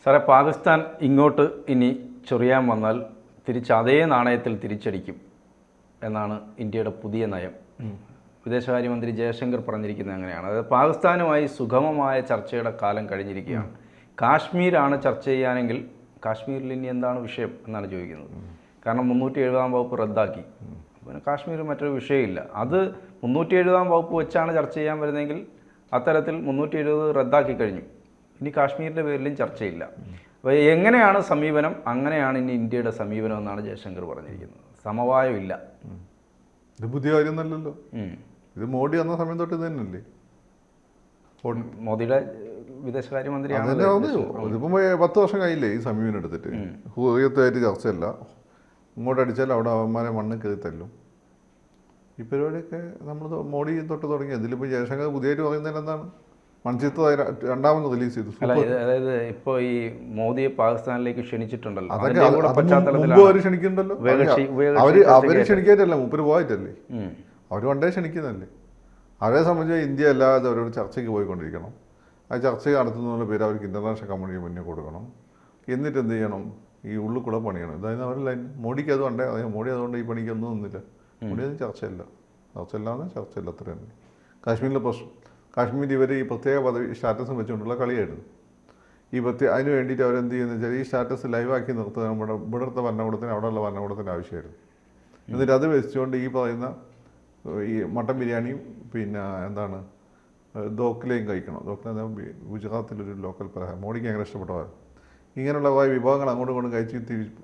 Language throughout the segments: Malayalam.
സാറേ, പാകിസ്ഥാൻ ഇങ്ങോട്ട് ഇനി ചൊറിയാൻ വന്നാൽ അതേ നാണയത്തിൽ തിരിച്ചടിക്കും എന്നാണ് ഇന്ത്യയുടെ പുതിയ നയം. വിദേശകാര്യമന്ത്രി ജയശങ്കർ പറഞ്ഞിരിക്കുന്നത് അങ്ങനെയാണ്. അതായത് പാകിസ്ഥാനുമായി സുഗമമായ ചർച്ചയുടെ കാലം കഴിഞ്ഞിരിക്കുകയാണ്. കാശ്മീരാണ് ചർച്ച ചെയ്യാനെങ്കിൽ കാശ്മീരിൽ ഇനി എന്താണ് വിഷയം എന്നാണ് ചോദിക്കുന്നത്. കാരണം 370 വകുപ്പ് റദ്ദാക്കി. പിന്നെ കാശ്മീർ മറ്റൊരു വിഷയമില്ല. അത് 370 വകുപ്പ് വെച്ചാണ് ചർച്ച ചെയ്യാൻ വരുന്നതെങ്കിൽ അത്തരത്തിൽ 370 റദ്ദാക്കി കഴിഞ്ഞു. ഇനി കാശ്മീരിൻ്റെ പേരിലും ചർച്ചയില്ല. അപ്പോൾ എങ്ങനെയാണ് സമീപനം, അങ്ങനെയാണ് ഇനി ഇന്ത്യയുടെ സമീപനം എന്നാണ് ജയശങ്കർ പറഞ്ഞിരിക്കുന്നത്. സമവായമില്ല. ഇത് പുതിയ കാര്യമൊന്നുമല്ലല്ലോ. ഇത് മോഡി വന്ന സമയം തൊട്ട് ഇത് തന്നെയല്ലേ. മോദിയുടെ വിദേശകാര്യമന്ത്രിയാണ്. ഇതിപ്പം 10 വർഷം കഴിയില്ലേ ഈ സമീപനം എടുത്തിട്ട്. ഹുറിയത്തായിട്ട് ചർച്ചയല്ല, ഇങ്ങോട്ട് അടിച്ചാൽ അവിടെ അവന്മാരെ മണ്ണ് കയറി തല്ലും. ഈ പരിപാടിയൊക്കെ നമ്മൾ മോഡി തൊട്ട് തുടങ്ങി. ഇതിലിപ്പോൾ ജയശങ്കർ പുതിയതായിട്ട് പറയുന്നതിന് എന്താണ്? മൺചിത്ര രണ്ടാമത് റിലീസ് ചെയ്തു. അതായത് ഇപ്പോൾ ഈ മോദിയെ പാകിസ്ഥാനിലേക്ക് ക്ഷണിച്ചിട്ടുണ്ടല്ലോ. മുമ്പ് അവർ ക്ഷണിക്കുന്നുണ്ടല്ലോ. അവര് ക്ഷണിക്കായിട്ടല്ല, മൂപ്പര് പോയിട്ടല്ലേ. അവർ പണ്ടേ ക്ഷണിക്കുന്നതല്ലേ. അവരെ സംബന്ധിച്ച് ഇന്ത്യ അല്ലാതെ അവരോട് ചർച്ചയ്ക്ക് പോയിക്കൊണ്ടിരിക്കണം. ആ ചർച്ച നടത്തുന്നതിൻ്റെ പേര് അവർക്ക് ഇൻ്റർനാഷണൽ കമ്മ്യൂണിറ്റി മുന്നേ കൊടുക്കണം. എന്നിട്ട് എന്ത് ചെയ്യണം? ഈ ഉള്ളിക്കുള്ള പണിയാണ്. അതായത് അവരുടെ മോഡിക്ക് അത് വേണ്ടേ. അതായത് മോഡി അതുകൊണ്ട് ഈ പണിക്കൊന്നും ഒന്നുമില്ല. മോഡി അത് ചർച്ചയില്ല. ചർച്ചയില്ല അത്ര തന്നെ. കാശ്മീരിലെ പ്രശ്നം, കാശ്മീർ ഇവർ ഈ പ്രത്യേക പദവി സ്റ്റാറ്റസും വെച്ചുകൊണ്ടുള്ള കളിയായിരുന്നു. അതിന് വേണ്ടിയിട്ട് അവരെന്ത് ചെയ്യുന്നത് വെച്ചാൽ ഈ സ്റ്റാറ്റസ് ലൈവാക്കി നിർത്തുക. ഇവിടുത്തെ ഭരണകൂടത്തിന് അവിടെയുള്ള ഭരണകൂടത്തിൻ്റെ ആവശ്യമായിരുന്നു. എന്നിട്ട് അത് വെച്ചുകൊണ്ട് ഈ പറയുന്ന ഈ മട്ടൻ ബിരിയാണിയും പിന്നെ എന്താണ് ദോക്കിലയും കഴിക്കണം. ദോക്കില ഗുജറാത്തിലൊരു ലോക്കൽ പലഹാരം. മോഡിക്ക് അങ്ങനെ ഇഷ്ടപ്പെട്ടതാണ്. ഇങ്ങനെയുള്ള കുറേ വിഭവങ്ങൾ അങ്ങോട്ടും ഇങ്ങോട്ടും കഴിച്ച്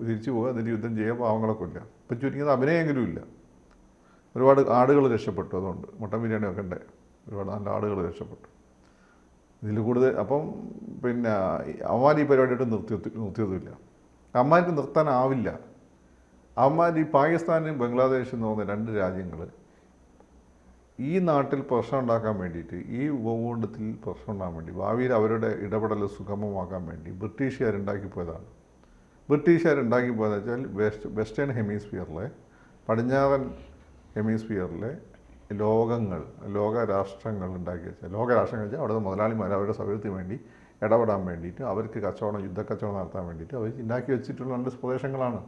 തിരിച്ചു പോകുക, എന്നിട്ട് യുദ്ധം ചെയ്യുക, പാവങ്ങളൊക്കെ ഇല്ല. ഇപ്പം ചുരുങ്ങിയത് അഭിനയെങ്കിലും ഇല്ല. ഒരുപാട് ആടുകൾ രക്ഷപ്പെട്ടു. അതുകൊണ്ട് മട്ടൻ ബിരിയാണി ഒക്കെ ഉണ്ട്. ഒരുപാട് നല്ല ആടുകൾ രക്ഷപ്പെട്ടു. ഇതിൽ കൂടുതൽ അപ്പം പിന്നെ അവന്മാർ ഈ പരിപാടിയായിട്ട് നിർത്തിയതുമില്ല. അവന്മാർക്ക് നിർത്താനാവില്ല. അവന്മാർ ഈ പാകിസ്ഥാനും ബംഗ്ലാദേശ് എന്ന് പറയുന്ന 2 രാജ്യങ്ങൾ ഈ നാട്ടിൽ പ്രശ്നം ഉണ്ടാക്കാൻ വേണ്ടിയിട്ട്, ഈ ഭൂഖണ്ഡത്തിൽ പ്രശ്നം ഉണ്ടാകാൻ വേണ്ടി, ഭാവിയിൽ അവരുടെ ഇടപെടൽ സുഗമമാക്കാൻ വേണ്ടി ബ്രിട്ടീഷുകാരുണ്ടാക്കിപ്പോയതാണ്. ബ്രിട്ടീഷുകാരുണ്ടാക്കിപ്പോയതെന്ന് വെച്ചാൽ വെസ്റ്റേൺ ഹെമിസ്ഫിയറിലെ, പടിഞ്ഞാറൻ ഹെമിസ്ഫിയറിലെ ലോകരാഷ്ട്രങ്ങൾ ഉണ്ടാക്കി വെച്ചാൽ, ലോകരാഷ്ട്രങ്ങൾ വെച്ചാൽ അവിടുത്തെ മുതലാളിമാർ അവരുടെ സൗകര്യത്തിന് വേണ്ടി ഇടപെടാൻ വേണ്ടിയിട്ട്, അവർക്ക് യുദ്ധക്കച്ചവടം നടത്താൻ വേണ്ടിയിട്ട് അവർ ഉണ്ടാക്കി വെച്ചിട്ടുള്ള 2 പ്രദേശങ്ങളാണ്.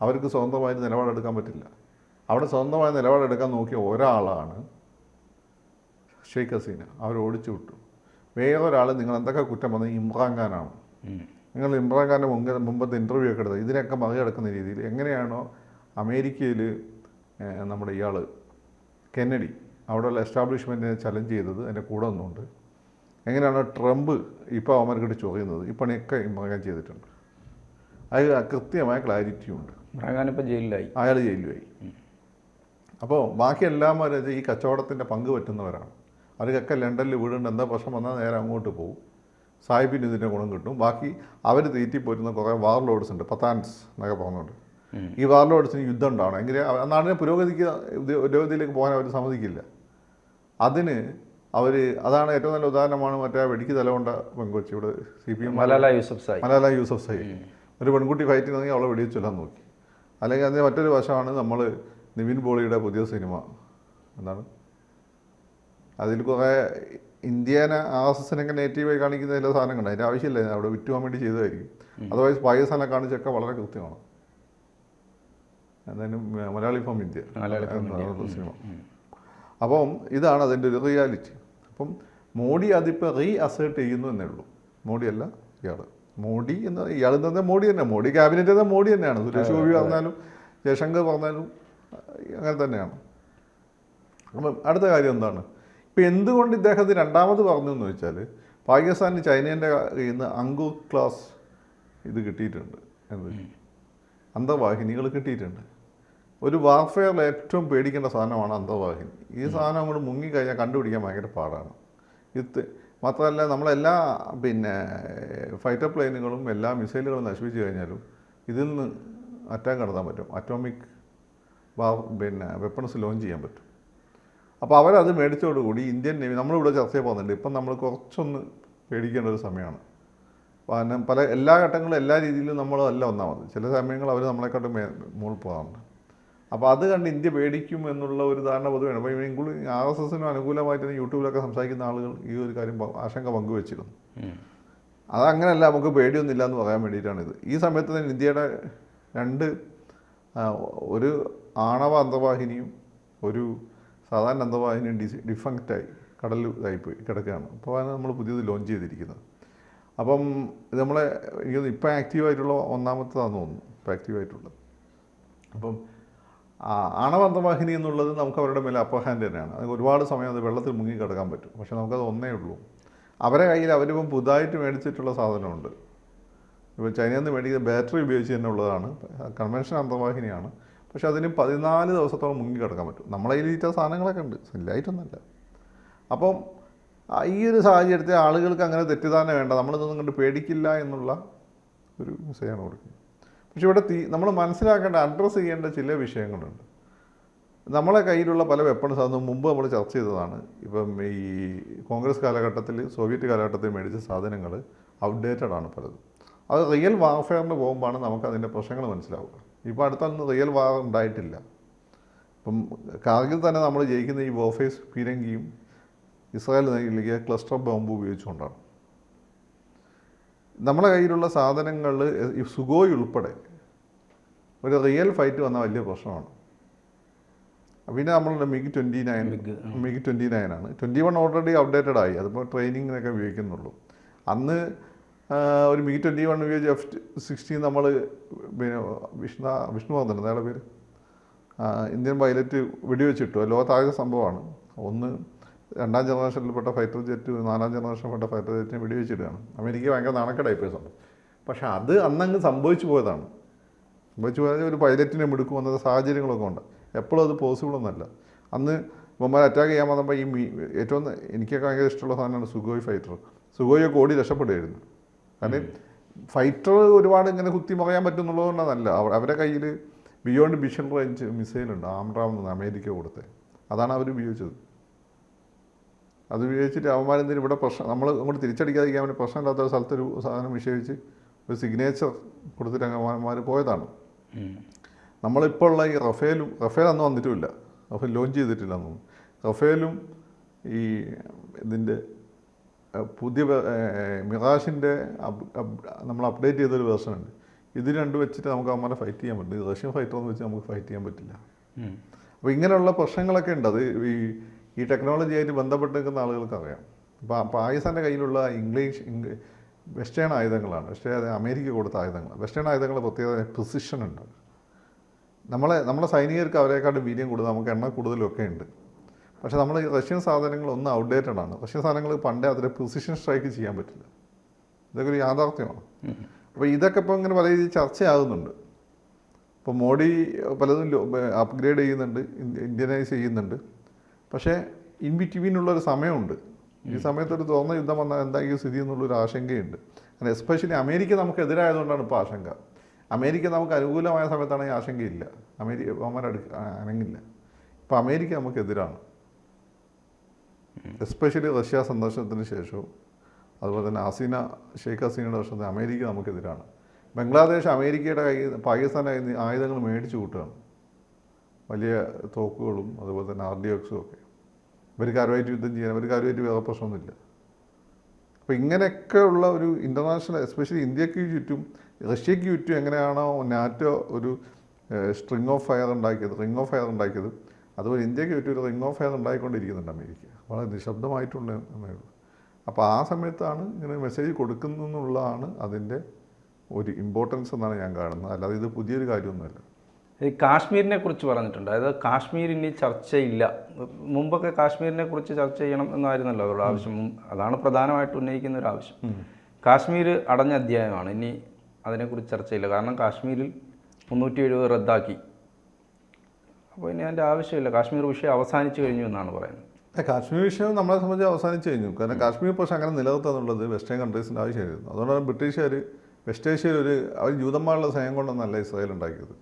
അവർക്ക് സ്വന്തമായിട്ട് നിലപാടെടുക്കാൻ പറ്റില്ല. അവിടെ സ്വന്തമായ നിലപാടെടുക്കാൻ നോക്കിയ ഒരാളാണ് ഷെയ്ഖ് ഹസീന. അവർ ഓടിച്ചു വിട്ടു. വേറൊരാൾ നിങ്ങൾ എന്തൊക്കെ കുറ്റം പറഞ്ഞാൽ ഇമ്രാൻഖാനാണ്. നിങ്ങൾ ഇമ്രാൻഖാൻ്റെ മുമ്പത്തെ ഇൻ്റർവ്യൂ ഒക്കെ എടുത്തത് ഇതിനൊക്കെ മറികടക്കുന്ന രീതിയിൽ എങ്ങനെയാണോ അമേരിക്കയിൽ നമ്മുടെ ഇയാൾ കെന്നഡി അവിടെയുള്ള എസ്റ്റാബ്ലിഷ്മെൻറ്റിനെ ചലഞ്ച് ചെയ്തത്, അതിൻ്റെ കൂടെ നിന്നുകൊണ്ട് എങ്ങനെയാണോ ട്രംപ് ഇപ്പോൾ അവന്മാർക്കിട്ട് ചൊറിയുന്നത്, ഈ പണിയൊക്കെ ഇമ്രാൻഖാൻ ചെയ്തിട്ടുണ്ട്. അത് കൃത്യമായ ക്ലാരിറ്റിയുണ്ട്. ഇമ്രാൻഖാൻ ജയിലിലായി, അയാൾ ജയിലിലായി. അപ്പോൾ ബാക്കി എല്ലാവരും ഈ കച്ചവടത്തിൻ്റെ പങ്ക് പറ്റുന്നവരാണ്. അവർക്കൊക്കെ ലണ്ടനിൽ വീടുണ്ട്. എന്താ പ്രശ്നം വന്നാൽ നേരെ അങ്ങോട്ട് പോകും. സാഹിബിന് ഇതിൻ്റെ ഗുണം കിട്ടും. ബാക്കി അവർ തീറ്റിപ്പോരുന്ന കുറേ വാർലോഡ്സ് ഉണ്ട്, പത്താൻസ് എന്നൊക്കെ പറഞ്ഞുകൊണ്ട്. ഈ വാർലോഡ്സിന് യുദ്ധം ഉണ്ടാവണം. എങ്കിൽ നാടിനെ പുരോഗതിയിലേക്ക് പോകാൻ അവർ സമ്മതിക്കില്ല. അതിന് അതാണ് ഏറ്റവും നല്ല ഉദാഹരണമാണ് മറ്റേ വെടിക്ക് തലകൊണ്ട പെൺകൊച്ചി. ഇവിടെ CPM മലാല യൂസഫ്സായി ഒരു പെൺകുട്ടി ഫൈറ്റ് ചെയ്തെങ്കിൽ അവളെ വെടിവെച്ചൊല്ലാൻ നോക്കി. അല്ലെങ്കിൽ അതിൻ്റെ മറ്റൊരു വശമാണ് നമ്മൾ നിവിൻ പോളിയുടെ പുതിയ സിനിമ. എന്താണ് അതിൽ കുറേ ഇന്ത്യനെ RSSനൊക്കെ നെഗറ്റീവായി കാണിക്കുന്ന ചില സാധനങ്ങളുണ്ട്. അതിൻ്റെ ആവശ്യമില്ല, അവിടെ വിറ്റുപോകാൻ വേണ്ടി ചെയ്തതായിരിക്കും. അതർവൈസ് പാകിസ്ഥാനെ കാണിച്ചൊക്കെ വളരെ കൃത്യമാണ്. എന്തായാലും മലയാളി ഫ്രം ഇന്ത്യ സിനിമ. അപ്പം ഇതാണ് അതിൻ്റെ ഒരു റിയാലിറ്റി. അപ്പം മോഡി അതിപ്പോൾ അസേർട്ട് ചെയ്യുന്നു എന്നേ ഉള്ളൂ. മോഡിയല്ല ഇയാൾ. മോഡി എന്ന് ഇയാൾ തന്നെ മോഡി തന്നെ. മോഡി ക്യാബിനറ്റ് തന്നെ മോഡി തന്നെയാണ്. സുരേഷ് ഗോപി പറഞ്ഞാലും ജയശങ്കർ പറഞ്ഞാലും അങ്ങനെ തന്നെയാണ്. അപ്പം അടുത്ത കാര്യം എന്താണ്, ഇപ്പം എന്തുകൊണ്ട് ഇദ്ദേഹത്തിന് രണ്ടാമത് പറഞ്ഞു എന്ന് വെച്ചാൽ, പാകിസ്ഥാന് ചൈനേൻ്റെ കയ്യിൽ നിന്ന് അങ്കുർ ക്ലാസ് ഇത് കിട്ടിയിട്ടുണ്ട്. എന്ത് അന്തർവാഹിനികൾ കിട്ടിയിട്ടുണ്ട്. ഒരു വാർഫെയറിൽ ഏറ്റവും പേടിക്കേണ്ട സാധനമാണ് അന്തർവാഹിനി. ഈ സാധനം അങ്ങോട്ട് മുങ്ങിക്കഴിഞ്ഞാൽ കണ്ടുപിടിക്കാൻ ഭയങ്കര പാടാണ്. മാത്രമല്ല നമ്മളെല്ലാ ഫൈറ്റർ പ്ലെയിനുകളും എല്ലാ മിസൈലുകളും നശിപ്പിച്ച് കഴിഞ്ഞാലും ഇതിൽ നിന്ന് അറ്റാക്ക് നടത്താൻ പറ്റും. അറ്റോമിക് വെപ്പൺസ് ലോഞ്ച് ചെയ്യാൻ പറ്റും. അപ്പോൾ അവരത് മേടിച്ചതോടുകൂടി ഇന്ത്യൻ നേവി, നമ്മളിവിടെ ചർച്ചയിൽ പോകുന്നുണ്ട്, ഇപ്പം നമ്മൾ കുറച്ചൊന്ന് പേടിക്കേണ്ട ഒരു സമയമാണ്. എല്ലാ ഘട്ടങ്ങളും എല്ലാ രീതിയിലും നമ്മളല്ല ഒന്നാമത്. ചില സമയങ്ങൾ അവർ നമ്മളെക്കാട്ടും മുകളിൽ പോകാറുണ്ട്. അപ്പോൾ അത് കണ്ട് ഇന്ത്യ പേടിക്കും എന്നുള്ള ഒരു ധാരണ പൊതുവാണ്. അപ്പോൾ ഇൻക്ലൂഡിങ് RSSനും അനുകൂലമായിട്ട് യൂട്യൂബിലൊക്കെ സംസാരിക്കുന്ന ആളുകൾ ഈ ഒരു കാര്യം ആശങ്ക പങ്കുവെച്ചിരുന്നു. അതങ്ങനെയല്ല, നമുക്ക് പേടിയൊന്നുമില്ല എന്ന് പറയാൻ വേണ്ടിയിട്ടാണിത്. ഈ സമയത്ത് തന്നെ ഇന്ത്യയുടെ ഒരു ആണവ അന്തർവാഹിനിയും ഒരു സാധാരണ അന്തർവാഹിനിയും ഡിഫങ്ക്റ്റായി കടലിൽ ഇതായിപ്പോയി കിടക്കുകയാണ്. അപ്പോൾ ആണ് നമ്മൾ പുതിയത് ലോഞ്ച് ചെയ്തിരിക്കുന്നത്. അപ്പം ഇത് നമ്മളെ എനിക്ക് ഇപ്പം ആക്റ്റീവായിട്ടുള്ള ഒന്നാമത്തേതാണെന്ന് തോന്നുന്നു, ഇപ്പം ആക്റ്റീവായിട്ടുള്ളത്. അപ്പം ആണവ അന്തർവാഹിനി എന്നുള്ളത് നമുക്ക് അവരുടെ മേലെ അപ്പർ ഹാൻഡ് തന്നെയാണ്. അത് ഒരുപാട് സമയം അത് വെള്ളത്തിൽ മുങ്ങി കിടക്കാൻ പറ്റും. പക്ഷേ നമുക്കത് ഒന്നേ ഉള്ളൂ. അവരെ കയ്യിൽ അവരിപ്പം പുതുതായിട്ട് മേടിച്ചിട്ടുള്ള സാധനമുണ്ട്. ഇപ്പോൾ ചൈനയിൽ നിന്ന് മേടിക്കുന്ന ബാറ്ററി ഉപയോഗിച്ച് തന്നെ ഉള്ളതാണ്, കൺവെൻഷൻ അന്തർവാഹിനിയാണ്. പക്ഷെ അതിന് 14 ദിവസത്തോളം മുങ്ങി കിടക്കാൻ പറ്റും. നമ്മളെ കയ്യിൽ ഇത്ര സാധനങ്ങളൊക്കെ ഉണ്ട്, ഇല്ലായിട്ടൊന്നുമില്ല. അപ്പം ഈ ഒരു സാഹചര്യത്തിൽ ആളുകൾക്ക് അങ്ങനെ തെറ്റിദ്ധാരണ വേണ്ട, നമ്മളിതൊന്നും കൊണ്ട് പേടിക്കില്ല എന്നുള്ള ഒരു മെസ്സേജാണ് കൊടുക്കുന്നത്. പക്ഷെ ഇവിടെ നമ്മൾ മനസ്സിലാക്കേണ്ട, അഡ്രസ്സ് ചെയ്യേണ്ട ചില വിഷയങ്ങളുണ്ട്. നമ്മളെ കയ്യിലുള്ള പല വെപ്പൺസ് അതൊന്നും മുമ്പ് നമ്മൾ ചർച്ച ചെയ്തതാണ്. ഇപ്പം ഈ കോൺഗ്രസ് കാലഘട്ടത്തിൽ, സോവിയറ്റ് കാലഘട്ടത്തിൽ മേടിച്ച സാധനങ്ങൾ ഔട്ട്ഡേറ്റഡ് ആണ് പലതും. അത് റിയൽ വാർഫെയറിന് പോകുമ്പോഴാണ് നമുക്കതിൻ്റെ പ്രശ്നങ്ങൾ മനസ്സിലാവുക. ഇപ്പോൾ അടുത്തൊന്നും റിയൽ വാർ ഉണ്ടായിട്ടില്ല. ഇപ്പം കാർഗിൽ തന്നെ നമ്മൾ ജയിക്കുന്ന ഈ ബോഫേസ് പീരങ്കിയും ഇസ്രായേൽ നൽകിയ ക്ലസ്റ്റർ ബോംബ് ഉപയോഗിച്ചുകൊണ്ടാണ്. നമ്മുടെ കയ്യിലുള്ള സാധനങ്ങൾ ഈ സുഗോയ് ഉൾപ്പെടെ ഒരു റിയൽ ഫൈറ്റ് വന്ന വലിയ പ്രശ്നമാണ്. പിന്നെ നമ്മളുടെ മിഗ് 29 ആണ്. 21 ഓൾറെഡി ഔട്ട്ഡേറ്റഡ് ആയി, അതിപ്പോൾ ട്രെയിനിങ്ങിനൊക്കെ ഉപയോഗിക്കുന്നുള്ളൂ. അന്ന് ഒരു മിഗ് 21 ഉപയോഗിച്ച് F-16 നമ്മൾ പിന്നെ വിഷ്ണുവർദ്ധൻ അയാളുടെ പേര്, ഇന്ത്യൻ പൈലറ്റ് വെടിവെച്ചിട്ടു. ലോകത്താകെ സംഭവമാണ്. ഒന്ന് 2ാം ജനറേഷനിൽപ്പെട്ട ഫൈറ്റർ ജെറ്റ് 4ാം ജനറേഷനിൽപ്പെട്ട ഫൈറ്റർ ജെറ്റിനെ വെടിവെച്ചിട്ടാണ്. അമേരിക്ക ഭയങ്കര നാണക്കേടായിപ്പോയ സംഭവം. പക്ഷെ അത് അന്നങ്ങ് സംഭവിച്ചു പോയതാണ്. സംഭവിച്ചു പോയത് ഒരു പൈലറ്റിനെ മിടുക്ക് വന്ന സാഹചര്യങ്ങളൊക്കെ ഉണ്ട്. എപ്പോഴും അത് പോസിബിൾ ഒന്നല്ല. അന്ന് ഇവന്മാർ അറ്റാക്ക് ചെയ്യാൻ വന്നപ്പോൾ ഏറ്റവും എനിക്കൊക്കെ ഭയങ്കര ഇഷ്ടമുള്ള സാധനമാണ് സുഗോയ് ഫൈറ്റർ. സുഗോയൊക്കെ ഓടി രക്ഷപ്പെടുകയായിരുന്നു. കാരണം ഫൈറ്റർ ഒരുപാട് ഇങ്ങനെ കുത്തി മറയാൻ പറ്റുന്നുള്ളതുകൊണ്ടല്ല, അവരുടെ കയ്യിൽ ബിയോണ്ട് മിഷൻ റേഞ്ച് മിസൈലുണ്ട്, ആംറാം എന്ന് അമേരിക്ക കൊടുത്തത്. അതാണ് അവർ ഉപയോഗിച്ചത്. അത് ഉപയോഗിച്ചിട്ട് അവന്മാരെന്തെങ്കിലും ഇവിടെ പ്രശ്നം നമ്മൾ അങ്ങോട്ട് തിരിച്ചടിക്കാതിരിക്കാൻ വേണ്ടി പ്രശ്നമില്ലാത്ത ഒരു സ്ഥലത്തൊരു സാധനം വിഷയിച്ച് ഒരു സിഗ്നേച്ചർ കൊടുത്തിട്ട് അവന്മാർ പോയതാണ്. നമ്മളിപ്പോൾ ഉള്ള ഈ റഫേൽ അന്ന് വന്നിട്ടുമില്ല, റഫേൽ ലോഞ്ച് ചെയ്തിട്ടില്ല അന്ന്. റഫേലും ഈ ഇതിൻ്റെ പുതിയ മിറാഷിൻ്റെ നമ്മൾ അപ്ഡേറ്റ് ചെയ്തൊരു വേർഷനുണ്ട്. ഇത് രണ്ടും വെച്ചിട്ട് നമുക്ക് അവന്മാരെ ഫൈറ്റ് ചെയ്യാൻ പറ്റും. റഷ്യൻ ഫൈറ്ററെന്ന് വെച്ച് നമുക്ക് ഫൈറ്റ് ചെയ്യാൻ പറ്റില്ല. അപ്പോൾ ഇങ്ങനെയുള്ള പ്രശ്നങ്ങളൊക്കെ ഉണ്ട്. അത് ഈ ടെക്നോളജി ആയിട്ട് ബന്ധപ്പെട്ട് നിൽക്കുന്ന ആളുകൾക്ക് അറിയാം. ഇപ്പോൾ പാകിസ്ഥാൻ്റെ കയ്യിലുള്ള വെസ്റ്റേൺ ആയുധങ്ങളാണ്, പക്ഷേ അത് അമേരിക്ക കൊടുത്ത ആയുധങ്ങൾ. വെസ്റ്റേൺ ആയുധങ്ങൾ പ്രത്യേക പ്രിസിഷൻ ഉണ്ട്. നമ്മളെ സൈനികർക്ക് അവരെക്കാട്ടും വീര്യം കൂടുതൽ, നമുക്ക് എണ്ണ കൂടുതലൊക്കെ ഉണ്ട്. പക്ഷേ നമ്മൾ ഈ റഷ്യൻ സാധനങ്ങൾ ഒന്ന് ഔട്ട്ഡേറ്റഡ് ആണ്. റഷ്യൻ സാധനങ്ങൾ പണ്ടേ അതിൽ പ്രിസിഷൻ സ്ട്രൈക്ക് ചെയ്യാൻ പറ്റില്ല. ഇതൊക്കെ ഒരു യാഥാർത്ഥ്യമാണ്. അപ്പോൾ ഇതൊക്കെ ഇപ്പോൾ ഇങ്ങനെ പല രീതിയിൽ ചർച്ചയാകുന്നുണ്ട്. ഇപ്പോൾ മോഡി പലതും അപ്ഗ്രേഡ് ചെയ്യുന്നുണ്ട്, ഇന്ത്യനൈസ് ചെയ്യുന്നുണ്ട്. പക്ഷേ ഇൻ ബിറ്റ്വീനുള്ളൊരു സമയമുണ്ട്. ഈ സമയത്തൊരു തുറന്ന യുദ്ധം വന്നാൽ എന്തായിരിക്കും സ്ഥിതി എന്നുള്ളൊരു ആശങ്കയുണ്ട്. കാരണം എസ്പെഷ്യലി അമേരിക്ക നമുക്ക് എതിരായതുകൊണ്ടാണ് ഇപ്പോൾ ആശങ്ക. അമേരിക്ക നമുക്ക് അനുകൂലമായ സമയത്താണെങ്കിൽ ആശങ്കയില്ല, അവന്മാർ അനങ്ങില്ല. ഇപ്പോൾ അമേരിക്ക നമുക്ക് എതിരാണ്. എസ്പെഷ്യലി റഷ്യ സന്ദർശനത്തിന് ശേഷവും അതുപോലെ തന്നെ ഷെയ്ഖ് ഹസീനയുടെ വർഷത്തിൽ അമേരിക്ക നമുക്കെതിരാണ്. ബംഗ്ലാദേശ് അമേരിക്കയുടെ പാകിസ്ഥാൻ്റെ കയ്യിൽ നിന്ന് ആയുധങ്ങൾ മേടിച്ചു കൂട്ടുകയാണ്, വലിയ തോക്കുകളും അതുപോലെ തന്നെ RDXും ഒക്കെ. ഇവർക്ക് ആരുമായിട്ട് യുദ്ധം ചെയ്യാൻ, അവർക്ക് ആരുമായിട്ട് വേറെ പ്രശ്നമൊന്നുമില്ല. അപ്പോൾ ഇങ്ങനെയൊക്കെ ഉള്ള ഒരു ഇൻ്റർനാഷണൽ, എസ്പെഷ്യലി ഇന്ത്യക്ക് ചുറ്റും റഷ്യക്ക് ചുറ്റും എങ്ങനെയാണോ നാറ്റോ ഒരു റിംഗ് ഓഫ് ഫയർ ഉണ്ടാക്കിയത്, അതുപോലെ ഇന്ത്യക്ക് ചുറ്റും ഒരു റിംഗ് ഓഫ് ഫയർ ഉണ്ടായിക്കൊണ്ടിരിക്കുന്നുണ്ട് അമേരിക്ക. വളരെ നിശബ്ദമായിട്ടുള്ള എന്നേ ഉള്ളൂ. അപ്പോൾ ആ സമയത്താണ് ഇങ്ങനെ മെസ്സേജ് കൊടുക്കുന്നതെന്നുള്ളതാണ് അതിൻ്റെ ഒരു ഇമ്പോർട്ടൻസ് എന്നാണ് ഞാൻ കാണുന്നത്. അല്ലാതെ ഇത് പുതിയൊരു കാര്യമൊന്നുമല്ല. ഈ കാശ്മീരിനെ കുറിച്ച് പറഞ്ഞിട്ടുണ്ട്. അതായത് കാശ്മീർ ഇനി ചർച്ചയില്ല. മുമ്പൊക്കെ കാശ്മീരിനെ കുറിച്ച് ചർച്ച ചെയ്യണം എന്നായിരുന്നല്ലോ അവരുടെ ആവശ്യം. അതാണ് പ്രധാനമായിട്ട് ഉന്നയിക്കുന്ന ഒരു ആവശ്യം. കാശ്മീർ അടഞ്ഞ അധ്യായമാണ്, ഇനി അതിനെക്കുറിച്ച് ചർച്ചയില്ല. കാരണം കാശ്മീരിൽ 370 റദ്ദാക്കി. അപ്പോൾ ഇനി അതിൻ്റെ ആവശ്യമില്ല. കാശ്മീർ വിഷയം അവസാനിച്ചു കഴിഞ്ഞു എന്നാണ് പറയുന്നത്. കാശ്മീർ വിഷയം നമ്മളെ സംബന്ധിച്ച് അവസാനിച്ചു കഴിഞ്ഞു. കാരണം കാശ്മീർ പക്ഷേ അങ്ങനെ നിലനിർത്തുക എന്നുള്ളത് വെസ്റ്റേൺ കൺട്രീസിൻ്റെ ആവശ്യമായിരുന്നു. അതുകൊണ്ടാണ് ബ്രിട്ടീഷുകാർ വെസ്റ്റ് ഏഷ്യയിൽ അവർ ജൂതന്മാരുടെ സ്നേഹം കൊണ്ടൊന്നല്ല ഇസ്രായേൽ ഉണ്ടാക്കിയത്.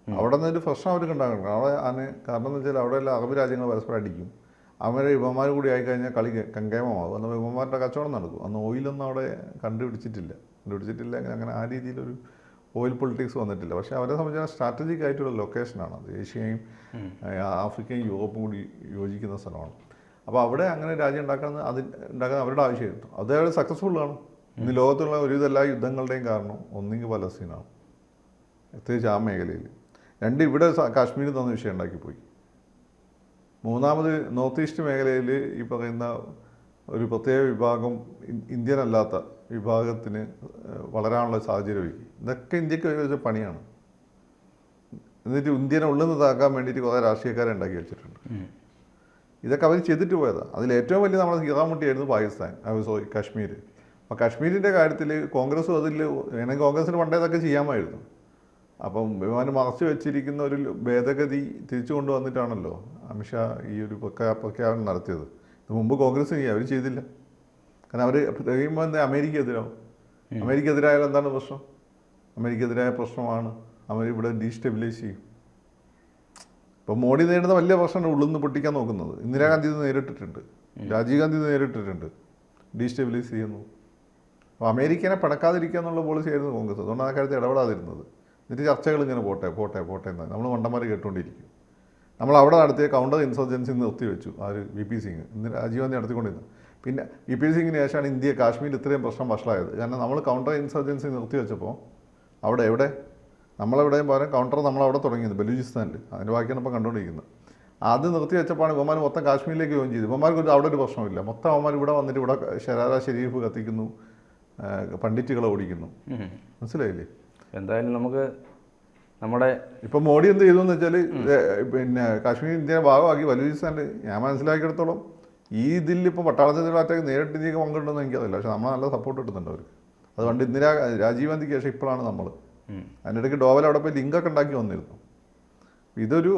അവിടെ നിന്നൊരു പ്രശ്നം അവർക്ക് ഉണ്ടാക്കണം. കാരണം എന്ന് വെച്ചാൽ അവിടെയുള്ള അറബ് രാജ്യങ്ങൾ പരസ്പരം അടിക്കും. അവരെ ഇവന്മാർ കൂടി ആയിക്കഴിഞ്ഞാൽ കളി കങ്കേമമാകും. അന്ന് ഇവന്മാരുടെ കച്ചവടം നടക്കും. അന്ന് ഓയിലൊന്നും അവിടെ കണ്ടുപിടിച്ചിട്ടില്ല. അങ്ങനെ ആ രീതിയിലൊരു ഓയിൽ പൊളിറ്റിക്സ് വന്നിട്ടില്ല. പക്ഷേ അവരെ സംബന്ധിച്ച് സ്ട്രാറ്റജിക് ആയിട്ടുള്ള ലൊക്കേഷനാണ് അത്. ഏഷ്യയും ആഫ്രിക്കയും യൂറോപ്പും കൂടി യോജിക്കുന്ന സ്ഥലമാണ്. അപ്പോൾ അവിടെ അങ്ങനെ രാജ്യം ഉണ്ടാക്കാൻ അവരുടെ ആവശ്യമായിരുന്നു. അത് അവർ സക്സസ്ഫുള്ളാണ്. ഇന്ന് ലോകത്തുള്ള ഒരുവിധ എല്ലാ യുദ്ധങ്ങളുടെയും കാരണം ഒന്നെങ്കിൽ പലസ്തീനാണ്, പ്രത്യേകിച്ച് ആ മേഖലയിൽ. രണ്ട്, ഇവിടെ കാശ്മീർ തന്ന വിഷയം ഉണ്ടാക്കിപ്പോയി. മൂന്നാമത് നോർത്ത് ഈസ്റ്റ് മേഖലയിൽ ഈ പറയുന്ന ഒരു പ്രത്യേക വിഭാഗം ഇന്ത്യൻ അല്ലാത്ത വിഭാഗത്തിന് വളരാനുള്ള സാഹചര്യം ഒരുക്കി. ഇതൊക്കെ ഇന്ത്യക്ക് ഒരു പണിയാണ്. എന്നിട്ട് ഇന്ത്യനെ ഉള്ളിൽ നിന്ന് താക്കാൻ വേണ്ടിയിട്ട് കുറേ രാഷ്ട്രീയക്കാരെ ഉണ്ടാക്കി വെച്ചിട്ടുണ്ട്. ഇതൊക്കെ അവർ ചെയ്തിട്ട് പോയതാണ്. അതിൽ ഏറ്റവും വലിയ നമ്മുടെ ഹീറാമുട്ടിയായിരുന്നു പാകിസ്ഥാൻ, കാശ്മീർ. അപ്പോൾ കാശ്മീരിൻ്റെ കാര്യത്തിൽ കോൺഗ്രസ് അതിൽ വേണമെങ്കിൽ കോൺഗ്രസിന് പണ്ടേ ഇതൊക്കെ ചെയ്യാമായിരുന്നു. അപ്പം വിമാനം മറച്ചു വെച്ചിരിക്കുന്ന ഒരു ഭേദഗതി തിരിച്ചു കൊണ്ടുവന്നിട്ടാണല്ലോ അമിത്ഷാ ഈ ഒരു പ്രഖ്യാപനം നടത്തിയത്. ഇത് മുമ്പ് കോൺഗ്രസ് അവർ ചെയ്തില്ല. കാരണം അവർ കഴിയുമ്പോൾ എന്താ അമേരിക്ക എതിരാവും. അമേരിക്ക എതിരായാലും എന്താണ് പ്രശ്നം? അമേരിക്ക എതിരായ പ്രശ്നമാണ് അവർ ഇവിടെ ഡീസ്റ്റെബിലൈസ് ചെയ്യും. ഇപ്പോൾ മോഡി നേരിടുന്ന വലിയ പ്രശ്നമാണ് ഉള്ളിൽ നിന്ന് പൊട്ടിക്കാൻ നോക്കുന്നത്. ഇന്ദിരാഗാന്ധി ഇത് നേരിട്ടിട്ടുണ്ട്, രാജീവ് ഗാന്ധി ഇത് നേരിട്ടിട്ടുണ്ട്, ഡീസ്റ്റെബിലൈസ് ചെയ്യുന്നു. അപ്പോൾ അമേരിക്കനെ പടക്കാതിരിക്കുക എന്നുള്ള പോളിസി ആയിരുന്നു കോൺഗ്രസ്. അതുകൊണ്ട് ആ കാര്യത്തിൽ ഇടപെടാതിരുന്നത്. എന്നിട്ട് ചർച്ചകൾ ഇങ്ങനെ പോട്ടെ എന്ന് നമ്മൾ മണ്ടന്മാർ കേട്ടുകൊണ്ടിരിക്കും. നമ്മൾ അവിടെ നടത്തിയ കൗണ്ടർ ഇൻസർജൻസി നിർത്തിവെച്ചു ആ ഒരു വി പി സിംഗ്. ഇന്ന് രാജീവ് ഗാന്ധി നടത്തിക്കൊണ്ടിരുന്നു. പിന്നെ വി പി സിംഗിന് ശേഷമാണ് ഇന്ത്യ കാശ്മീരിൽ ഇത്രയും പ്രശ്നം വഷളായത്. കാരണം നമ്മൾ കൗണ്ടർ ഇൻസർജൻസി നിർത്തിവെച്ചപ്പോൾ അവിടെ എവിടെ നമ്മളെവിടെയും പകരം കൗണ്ടർ നമ്മളവിടെ തുടങ്ങിയത് ബലൂചിസ്ഥാനിൽ. അതിൻ്റെ ബാക്കിയാണ് ഇപ്പോൾ കണ്ടുകൊണ്ടിരിക്കുന്നത്. അത് നിർത്തി വെച്ചപ്പോഴാണ് ഇവന്മാർ മൊത്തം കാശ്മീരിലേക്ക് ജോയിൻ ചെയ്തു. ഇവന്മാർക്ക് അവിടെ ഒരു പ്രശ്നമില്ല. മൊത്തം അവന്മാർ ഇവിടെ വന്നിട്ട് ഇവിടെ ഷരീഫ് കത്തിക്കുന്നു, പണ്ഡിറ്റുകളെ ഓടിക്കുന്നു. മനസ്സിലായില്ലേ? എന്തായാലും നമുക്ക് നമ്മുടെ ഇപ്പം മോഡി എന്ത് ചെയ്തു എന്ന് വെച്ചാൽ പിന്നെ കാശ്മീർ ഇന്ത്യയുടെ ഭാഗമാക്കി ബലൂചിസ്ഥാനിൽ ഞാൻ മനസ്സിലാക്കിയെടുത്തോളം ഈ ഇതിൽ ഇപ്പോൾ പട്ടാളത്തിൻ്റെ നേരിട്ട് ഇന്ത്യക്ക് പങ്കിടുണ്ടെന്ന് എനിക്കറിയില്ല. പക്ഷെ നമ്മൾ നല്ല സപ്പോർട്ട് കിട്ടുന്നുണ്ട് അവർക്ക്. അതുകൊണ്ട് രാജീവ് ഗാന്ധിക്ക് ശേഷം ഇപ്പോഴാണ് നമ്മൾ അതിനിടയ്ക്ക് ഡോവൽ അവിടെ പോയി ലിങ്കൊക്കെ ഉണ്ടാക്കി വന്നിരുന്നു. ഇതൊരു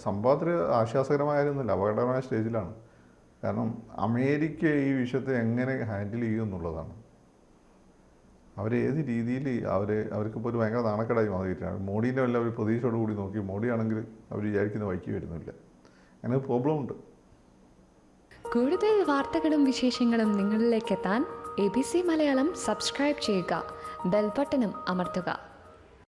സംഭവത്തിന് ആശ്വാസകരമായിരുന്നില്ല, അപകടകരമായ സ്റ്റേജിലാണ്. കാരണം അമേരിക്ക ഈ വിഷയത്തെ എങ്ങനെ ഹാൻഡിൽ ചെയ്യും എന്നുള്ളതാണ്. അവരേത് രീതിയിൽ അവർക്കിപ്പോൾ ഒരു ഭയങ്കര നാണക്കേടായി മാറിയിട്ടാണ്. മോഡീൻ്റെ വല്ല ഒരു പ്രതീക്ഷയോട് കൂടി നോക്കി മോഡിയാണെങ്കിൽ അവർ വിചാരിക്കുന്ന വഴിക്ക് വരുന്നില്ല. അങ്ങനെ ഒരു പ്രോബ്ലം ഉണ്ട്. കൂടുതൽ വാർത്തകളും വിശേഷങ്ങളും നിങ്ങളിലേക്ക് എത്താൻ ABC മലയാളം സബ്സ്ക്രൈബ് ചെയ്യുക, ബെൽ ബട്ടണും അമർത്തുക.